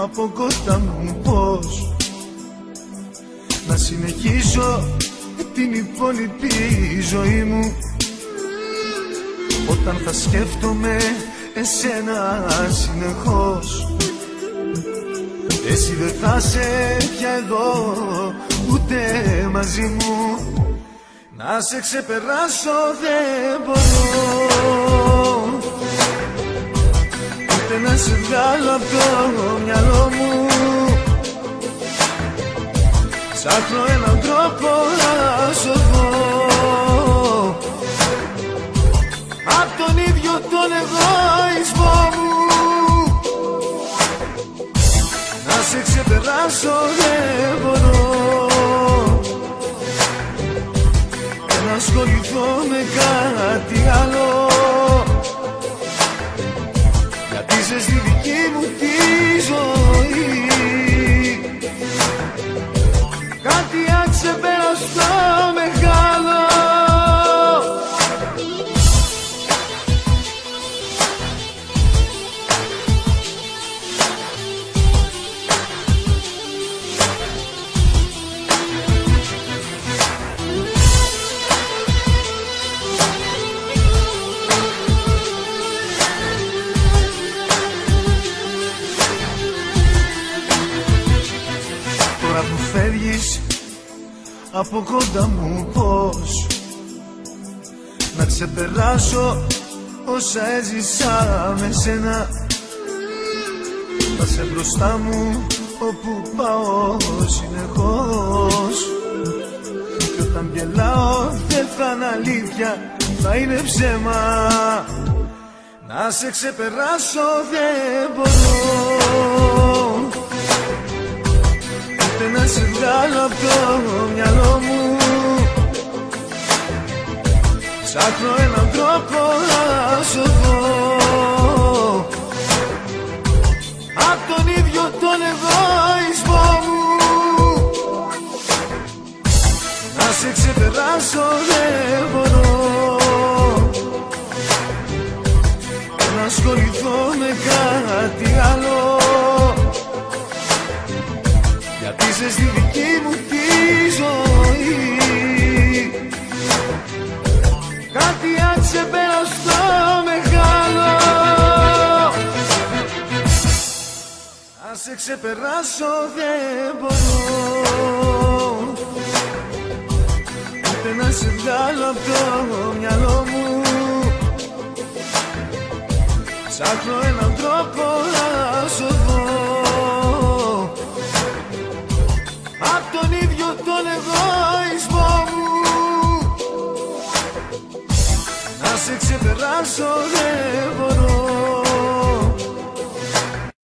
από κοντά μου πώς να συνεχίσω την υπόλοιπη ζωή μου. Όταν θα σκέφτομαι εσένα συνεχώς, εσύ δεν θα σε πια εδώ ούτε μαζί μου. Να σε ξεπεράσω δεν μπορώ, ούτε να σε βγάλω από το μυαλό μου. Ψάχνω έναν τρόπο να σωθώ απ' τον ίδιο τον εγωισμό μου. Να σε ξεπεράσω δεν μπορώ και να ασχοληθώ με κάτι άλλο, γιατί είσαι στη δική μου τη ζωή κάτι αξεπέραστο μεγάλο. Τώρα που φεύγεις από κοντά μου πώς να ξεπεράσω όσα έζησα με σένα. Θα σε μπροστά μου όπου πάω συνεχώς, και όταν γελάω δεν θα είναι αλήθεια, θα είναι ψέμα. Να σε ξεπεράσω δεν μπορώ, ούτε να σε βγάλω από το μυαλό μου. Ψάχνω έναν τρόπο να σωθώ απ' τον ίδιο τον εγωισμό μου. Να σε ξεπεράσω δεν μπορώ και να ασχοληθώ με κάτι άλλο, γιατί είσαι στη δική μου τη ζωή κάτι αξεπέραστο μεγάλο. Να σε ξεπεράσω δεν μπορώ, ούτε να σε βγάλω από το μυαλό μου. Ψάχνω έναν τρόπο να σωθώ απ' τον ίδιο τον εγωισμό μου. Να σε ξεπεράσω δεν μπορώ